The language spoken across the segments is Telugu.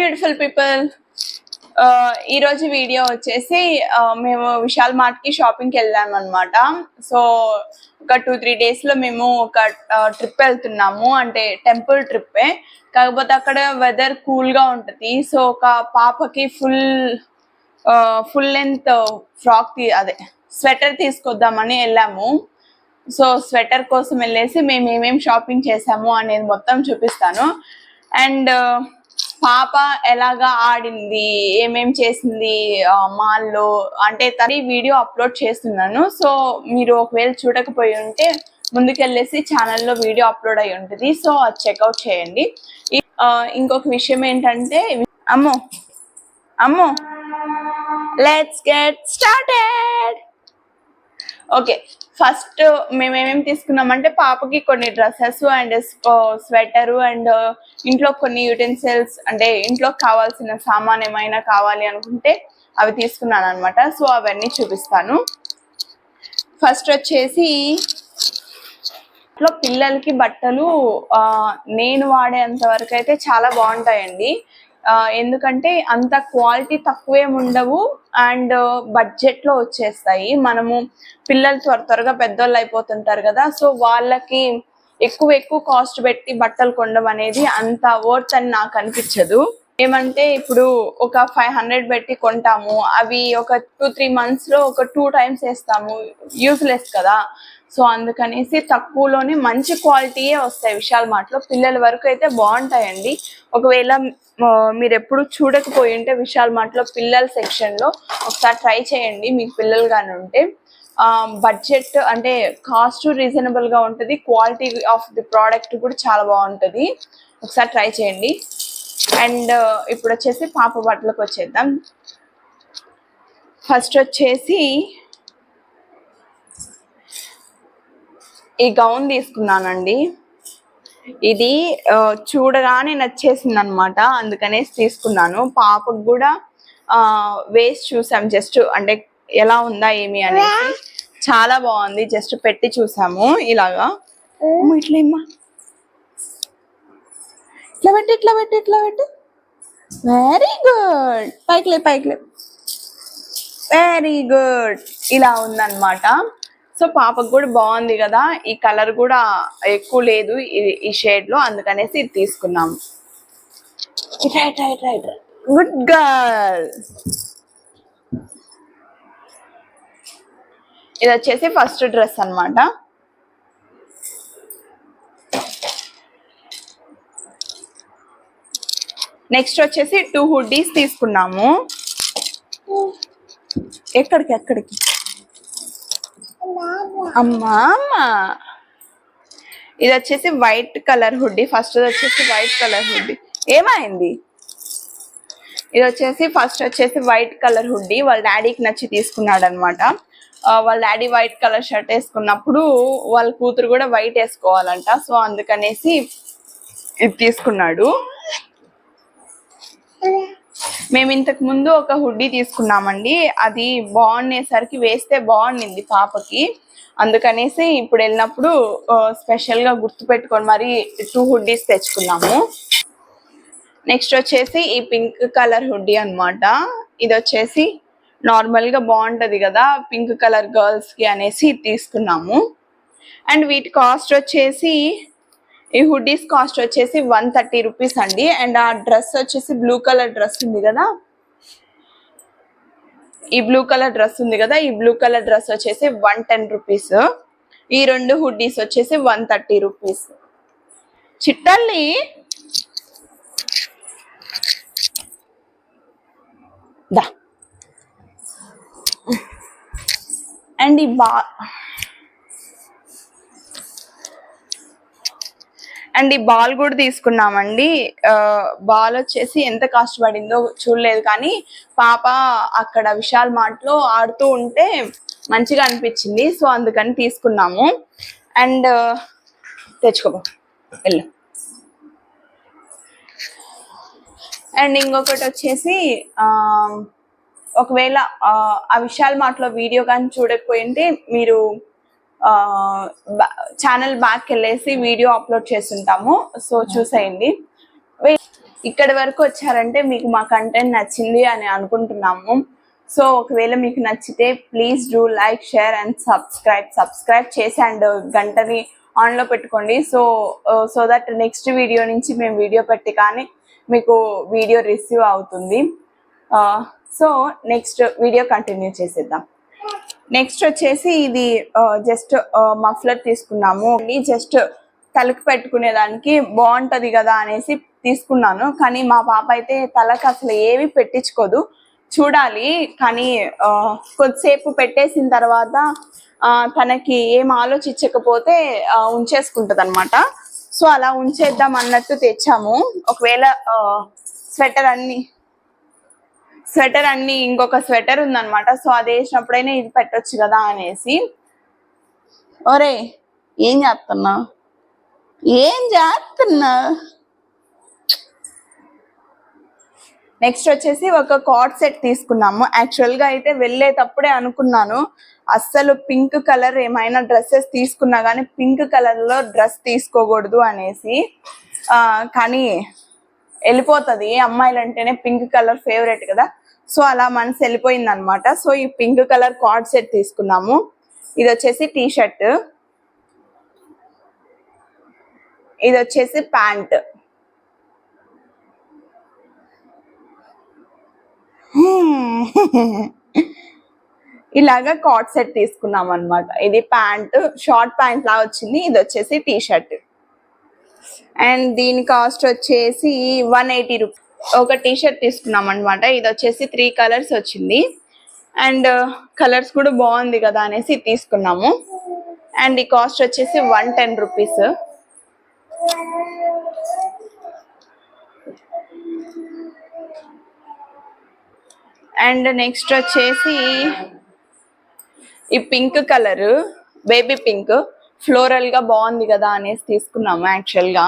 బ్యూటిఫుల్ పీపుల్, ఈ రోజు వీడియో వచ్చేసి మేము విశాల్ మార్ట్ కి షాపింగ్కి వెళ్ళాం అనమాట. సో ఒక 2-3 days లో మేము ఒక ట్రిప్ వెళ్తున్నాము, అంటే టెంపుల్ ట్రిప్పే. కాకపోతే అక్కడ వెదర్ కూల్ గా ఉంటుంది. సో ఒక పాపకి ఫుల్ లెంత్ ఫ్రాక్ అదే స్వెటర్ తీసుకొద్దామని వెళ్ళాము. సో స్వెటర్ కోసం వెళ్ళేసి మేము ఏమేమి షాపింగ్ చేసాము అనేది మొత్తం చూపిస్తాను. అండ్ పాప ఎలాగా ఆడింది, ఏమేం చేసింది మాల్లో అంటే తన వీడియో అప్లోడ్ చేస్తున్నాను. సో మీరు ఒకవేళ చూడకపోయి ఉంటే ముందుకెళ్ళేసి ఛానల్లో వీడియో అప్లోడ్ అయి ఉంటుంది. సో అది చెక్అవుట్ చేయండి. ఇంకొక విషయం ఏంటంటే, అమ్మో let's get started. Okay, first మేము ఏమేమి తీసుకున్నామంటే పాపకి కొన్ని డ్రెస్సెస్ అండ్ స్వెటరు అండ్ ఇంట్లో కొన్ని యూటెన్సిల్స్, అంటే ఇంట్లో కావాల్సిన సామాన్ ఏమైనా కావాలి అనుకుంటే అవి తీసుకున్నాను అనమాట. సో అవన్నీ చూపిస్తాను. ఫస్ట్ వచ్చేసి ఇంట్లో పిల్లలకి బట్టలు నేను వాడేంత వరకు అయితే చాలా బాగుంటాయండి. ఎందుకంటే అంత క్వాలిటీ తక్కువేమి ఉండవు అండ్ బడ్జెట్ లో వచ్చేస్తాయి. మనము పిల్లలు త్వరగా పెద్దోళ్ళు అయిపోతుంటారు కదా, సో వాళ్ళకి ఎక్కువ కాస్ట్ పెట్టి బట్టలు కొనడం అనేది అంత వర్త్ అని నాకు అనిపించదు. ఏమంటే ఇప్పుడు ఒక 500 పెట్టి కొంటాము, అవి ఒక 2-3 months లో ఒక 2 times వేస్తాము, యూజ్లెస్ కదా. సో అందుకనేసి తక్కువలోనే మంచి క్వాలిటీయే వస్తాయి విశాల్ మార్ట్ లో. పిల్లల వరకు అయితే బాగుంటాయండి. ఒకవేళ మీరు ఎప్పుడు చూడకపోయి ఉంటే విశాల్ మార్ట్ లో పిల్లల సెక్షన్ లో ఒకసారి ట్రై చేయండి, మీకు పిల్లలు కానీ ఉంటే. బడ్జెట్ అంటే కాస్ట్ రీజనబుల్ గా ఉంటుంది, క్వాలిటీ ఆఫ్ ది ప్రోడక్ట్ కూడా చాలా బాగుంటుంది. ఒకసారి ట్రై చేయండి. అండ్ ఇప్పుడు వచ్చేసి పాప బట్టలకు వచ్చేద్దాం. ఫస్ట్ వచ్చేసి ఈ గౌన్ తీసుకున్నానండి. ఇది చూడగానే నచ్చేసింది అనమాట, అందుకనేసి తీసుకున్నాను. పాపకు కూడా వేస్ట్ చూసాం, జస్ట్ అంటే ఎలా ఉందా ఏమి అనేసి. చాలా బాగుంది, జస్ట్ పెట్టి చూసాము. ఇలాగా ఇట్లేమ్మా, ఇట్లా పెట్టి వెరీ గుడ్, పైకిలే వెరీ గుడ్. ఇలా ఉందన్నమాట. సో పాపకు కూడా బాగుంది కదా, ఈ కలర్ కూడా ఎక్కువ లేదు ఈ షేడ్ లో, అందుకనేసి ఇది తీసుకున్నాము. Right good girl. ఇది వచ్చేసి ఫస్ట్ డ్రెస్ అన్నమాట. నెక్స్ట్ వచ్చేసి 2 హుడ్డీస్ తీసుకున్నాము. ఎక్కడికి అమ్మా ఇది వచ్చేసి వైట్ కలర్ హుడ్డీ. ఫస్ట్ వచ్చేసి వైట్ కలర్ హుడ్డీ. ఏమైంది? ఇది వచ్చేసి ఫస్ట్ వచ్చేసి వైట్ కలర్ హుడ్డీ వాళ్ళ డాడీకి నచ్చి తీసుకున్నాడు అనమాట. వాళ్ళ డాడీ వైట్ కలర్ షర్ట్ వేసుకున్నప్పుడు వాళ్ళ కూతురు కూడా వైట్ వేసుకోవాలంట. సో అందుకనేసి ఇది తీసుకున్నాడు. మేము ఇంతకు ముందు ఒక హుడ్డీ తీసుకున్నామండి, అది బాగుండేసరికి వేస్తే బాగుండింది పాపకి. అందుకనేసి ఇప్పుడు వెళ్ళినప్పుడు స్పెషల్ గా గుర్తు పెట్టుకొని మరి 2 హుడ్డీస్ తెచ్చుకున్నాము. నెక్స్ట్ వచ్చేసి ఈ పింక్ కలర్ హుడ్డీ అనమాట. ఇది వచ్చేసి నార్మల్ గా బాగుంటది కదా పింక్ కలర్ గర్ల్స్ కి అనేసి తీసుకున్నాము. అండ్ వీటి కాస్ట్ వచ్చేసి, ఈ హుడ్డీస్ కాస్ట్ వచ్చేసి 130 రూపీస్ అండి. అండ్ ఆ డ్రెస్ వచ్చేసి బ్లూ కలర్ డ్రెస్ ఉంది కదా, ఈ బ్లూ కలర్ డ్రెస్ వచ్చేసి 110 రూపీస్. ఈ 2 హుడ్డీస్ వచ్చేసి 130 రూపీస్. చిట్టల్లి దా. అండ్ ఈ బాల్ కూడా తీసుకున్నామండి. బాల్ వచ్చేసి ఎంత కాస్ట్ పడిందో చూడలేదు, కానీ పాప అక్కడ విశాల్ మార్ట్ లో ఆడుతూ ఉంటే మంచిగా అనిపించింది. సో అందుకని తీసుకున్నాము. అండ్ తెచ్చుకోబో వెళ్ళు. అండ్ ఇంకొకటి వచ్చేసి ఒకవేళ ఆ విశాల్ మార్ట్ లో వీడియో కానీ చూడకపోయింటే మీరు ఛానల్ బ్యాక్ వెళ్ళేసి వీడియో అప్లోడ్ చేస్తుంటాము, సో చూసేయండి. ఇక్కడి వరకు వచ్చారంటే మీకు మా కంటెంట్ నచ్చింది అని అనుకుంటున్నాము. సో ఒకవేళ మీకు నచ్చితే please do like, share and subscribe చేసి అండ్ గంటని ఆన్లో పెట్టుకోండి. సో దట్ నెక్స్ట్ వీడియో నుంచి మేము వీడియో పెట్టి కానీ మీకు వీడియో రిసీవ్ అవుతుంది. సో నెక్స్ట్ వీడియో కంటిన్యూ చేసేద్దాం. నెక్స్ట్ వచ్చేసి ఇది జస్ట్ మఫ్లర్ తీసుకున్నాము. జస్ట్ తలకి పెట్టుకునేదానికి బాగుంటుంది కదా అనేసి తీసుకున్నాను. కానీ మా పాప అయితే తలకి అసలు ఏవి పెట్టించుకోదు. చూడాలి, కానీ కొద్దిసేపు పెట్టేసిన తర్వాత తనకి ఏం ఆలోచించకపోతే ఉంచేసుకుంటుంది అనమాట. సో అలా ఉంచేద్దాం అన్నట్టు తెచ్చాము. ఒకవేళ స్వెటర్ అన్ని ఇంకొక స్వెటర్ ఉందన్నమాట. సో అది వేసినప్పుడైనా ఇది పెట్టొచ్చు కదా అనేసి. ఒరే ఏం చేస్తున్నా నెక్స్ట్ వచ్చేసి ఒక కార్డ్ సెట్ తీసుకున్నాము. యాక్చువల్గా అయితే వెళ్ళేటప్పుడే అనుకున్నాను అస్సలు పింక్ కలర్ ఏమైనా డ్రెస్సెస్ తీసుకున్నా కానీ పింక్ కలర్లో డ్రెస్ తీసుకోకూడదు అనేసి. కానీ వెళ్ళిపోతుంది, అమ్మాయిలు అంటేనే పింక్ కలర్ ఫేవరెట్ కదా. సో అలా మనసు వెళ్ళిపోయింది అనమాట. సో ఈ పింక్ కలర్ కార్డ్ సెట్ తీసుకున్నాము. ఇది వచ్చేసి టీ షర్ట్, ఇది వచ్చేసి ప్యాంట్. ఇలాగా కార్డ్ సెట్ తీసుకున్నాం అనమాట. ఇది ప్యాంట్, షార్ట్ ప్యాంట్ లా వచ్చింది. ఇది వచ్చేసి టీ షర్ట్ అండ్ దీని కాస్ట్ వచ్చేసి 180 రూపీస్. ఒక టీ షర్ట్ తీసుకున్నాం అనమాట. ఇది వచ్చేసి 3 కలర్స్ వచ్చింది అండ్ కలర్స్ కూడా బాగుంది కదా అనేసి తీసుకున్నాము. అండ్ ఈ కాస్ట్ వచ్చేసి 110 రూపీస్. అండ్ నెక్స్ట్ వచ్చేసి ఈ pink colour, baby pink, floral గా బాగుంది కదా అనేసి తీసుకున్నాము యాక్చువల్గా.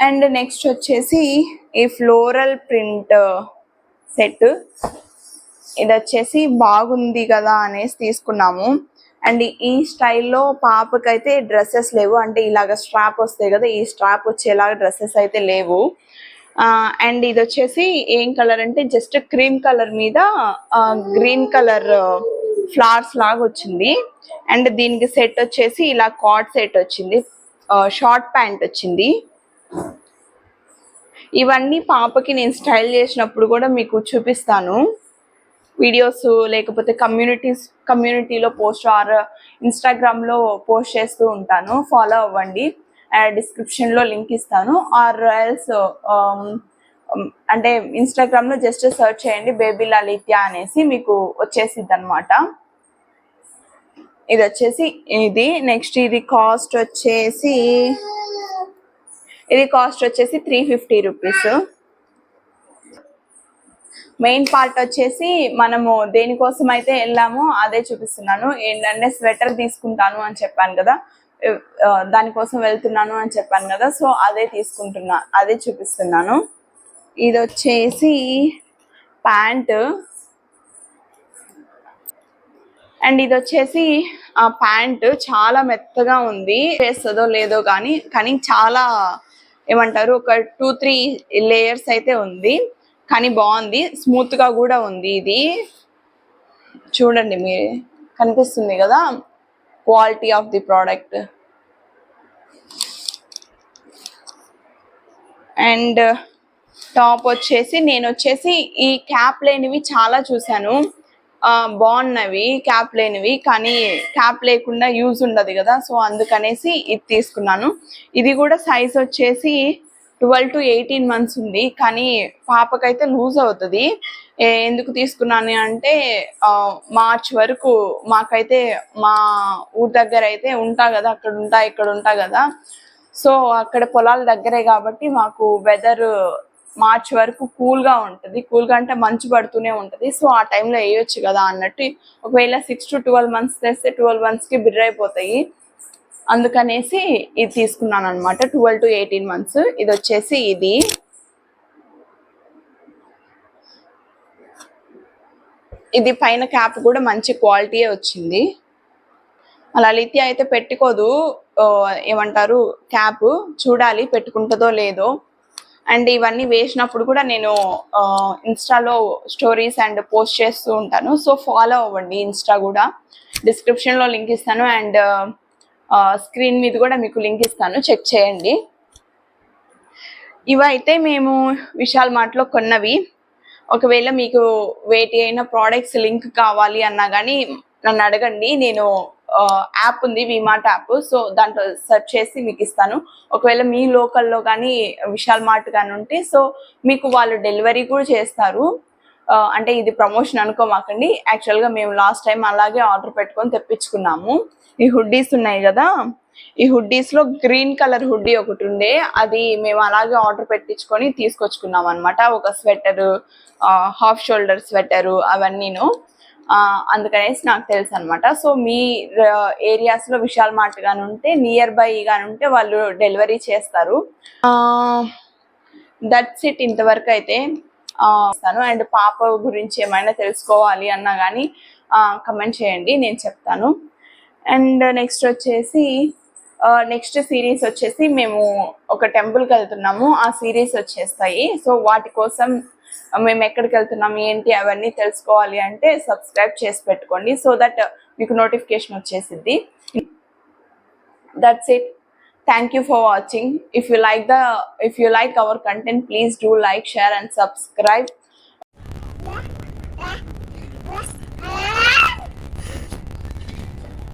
అండ్ నెక్స్ట్ వచ్చేసి ఈ ఫ్లోరల్ ప్రింట్ సెట్, ఇది వచ్చేసి బాగుంది కదా అనేసి తీసుకున్నాము. అండ్ ఈ స్టైల్లో పాపకైతే డ్రెస్సెస్ లేవు, అంటే ఇలాగ స్ట్రాప్ వస్తాయి కదా, ఈ స్ట్రాప్ వచ్చేలాగా డ్రెస్సెస్ అయితే లేవు. అండ్ ఇది వచ్చేసి ఏం కలర్ అంటే జస్ట్ క్రీమ్ కలర్ మీద గ్రీన్ కలర్ ఫ్లవర్స్ లాగా వచ్చింది. అండ్ దీనికి సెట్ వచ్చేసి ఇలా కార్డ్ సెట్ వచ్చింది, షార్ట్ ప్యాంట్ వచ్చింది. ఇవన్నీ పాపకి నేను స్టైల్ చేసినప్పుడు కూడా మీకు చూపిస్తాను వీడియోస్, లేకపోతే కమ్యూనిటీలో పోస్ట్ ఆర్ ఇన్స్టాగ్రామ్లో పోస్ట్ చేస్తూ ఉంటాను. ఫాలో అవ్వండి, డిస్క్రిప్షన్లో లింక్ ఇస్తాను. ఆర్ ఎల్స్ అంటే ఇన్స్టాగ్రామ్లో జస్ట్ సెర్చ్ చేయండి బేబీ లలిత్య అనేసి, మీకు వచ్చేసిద్ది అనమాట. ఇది వచ్చేసి ఇది. నెక్స్ట్ ఇది కాస్ట్ వచ్చేసి 350 రూపీస్. మెయిన్ పార్ట్ వచ్చేసి మనము దేనికోసం అయితే వెళ్ళామో అదే చూపిస్తున్నాను. ఏంటంటే స్వెటర్ తీసుకుంటాను అని చెప్పాను కదా, దానికోసం వెళ్తున్నాను అని చెప్పాను కదా. సో అదే చూపిస్తున్నాను. ఇది వచ్చేసి ప్యాంట్ అండ్ ఇది వచ్చేసి ఆ ప్యాంట్ చాలా మెత్తగా ఉంది, చేస్తుందో లేదో కానీ చాలా ఏమంటారు ఒక 2-3 లేయర్స్ అయితే ఉంది, కానీ బాగుంది, స్మూత్ గా కూడా ఉంది. ఇది చూడండి, మీరు కనిపిస్తుంది కదా quality of the product. And top వచ్చేసి నేను వచ్చేసి ఈ క్యాప్ లేనివి చాలా చూసాను, బాగున్నవి క్యాప్ లేనివి, కానీ క్యాప్ లేకుండా యూజ్ ఉండదు కదా. సో అందుకనేసి ఇది తీసుకున్నాను. ఇది కూడా సైజ్ వచ్చేసి 12 to 18 months ఉంది, కానీ పాపకైతే లూజ్ అవుతుంది. ఎందుకు తీసుకున్నాను అంటే మార్చ్ వరకు మాకైతే మా ఊరి దగ్గర అయితే ఉంటా కదా, ఇక్కడ ఉంటా కదా. సో అక్కడ పొలాల దగ్గరే కాబట్టి మాకు వెదర్ మార్చ్ వరకు కూల్గా ఉంటుంది. కూల్గా అంటే మంచు పడుతూనే ఉంటుంది. సో ఆ టైంలో వేయొచ్చు కదా అన్నట్టు. ఒకవేళ 6 to 12 months తెస్తే 12 monthsకి బిర్రైపోతాయి, అందుకనేసి ఇది తీసుకున్నాను అనమాట. 12 to 18 months. ఇది వచ్చేసి ఇది పైన క్యాప్ కూడా మంచి క్వాలిటీ వచ్చింది. లలిత్య అయితే పెట్టుకోదు, ఏమంటారు క్యాప్, చూడాలి పెట్టుకుంటుందో లేదో. అండ్ ఇవన్నీ వేసినప్పుడు కూడా నేను ఇన్స్టాలో స్టోరీస్ అండ్ పోస్ట్ చేస్తూ ఉంటాను. సో ఫాలో అవ్వండి ఇన్స్టా కూడా. డిస్క్రిప్షన్లో లింక్ ఇస్తాను అండ్ స్క్రీన్ మీద కూడా మీకు లింక్ ఇస్తాను, చెక్ చేయండి. ఇవైతే మేము విశాల్ మార్ట్లో కొన్నవి. ఒకవేళ మీకు వేటి అయిన ప్రోడక్ట్స్ లింక్ కావాలి అన్నా కానీ నన్ను అడగండి. నేను యాప్ ఉంది విమార్ట్ యాప్, సో దాంట్లో సెర్చ్ చేసి మీకు ఇస్తాను. ఒకవేళ మీ లోకల్లో కానీ విశాల్ మార్ట్ కానీ ఉంటే సో మీకు వాళ్ళు డెలివరీ కూడా చేస్తారు. అంటే ఇది ప్రమోషన్ అనుకోమాకండి, యాక్చువల్గా మేము లాస్ట్ టైం అలాగే ఆర్డర్ పెట్టుకొని తెప్పించుకున్నాము. ఈ హుడ్డీస్ ఉన్నాయి కదా, ఈ హుడ్డీస్లో గ్రీన్ కలర్ హుడ్డీ ఒకటి ఉండే, అది మేము అలాగే ఆర్డర్ పెట్టించుకొని తీసుకొచ్చుకున్నాం అనమాట. ఒక స్వెటరు, హాఫ్ షోల్డర్ స్వెటరు అవన్నీను. అందుకనేసి నాకు తెలుసు అనమాట. సో మీ ఏరియాస్లో విశాల్ మార్ట్ కానీ ఉంటే, నియర్ బై కానీ ఉంటే వాళ్ళు డెలివరీ చేస్తారు. That's it. ఇంతవరకు అయితే ఇస్తాను. అండ్ పాప గురించి ఏమైనా తెలుసుకోవాలి అన్నా కానీ కమెంట్ చేయండి, నేను చెప్తాను. అండ్ నెక్స్ట్ వచ్చేసి నెక్స్ట్ సిరీస్ వచ్చేసి మేము ఒక టెంపుల్కి వెళ్తున్నాము, ఆ సిరీస్ వచ్చేస్తాయి. సో వాటి కోసం మేము ఎక్కడికి వెళ్తున్నాము ఏంటి అవన్నీ తెలుసుకోవాలి అంటే సబ్స్క్రైబ్ చేసి పెట్టుకోండి, సో దట్ మీకు నోటిఫికేషన్ వచ్చేసిద్ది. That's it. Thank you for watching. If you like our content, please do like, share and subscribe.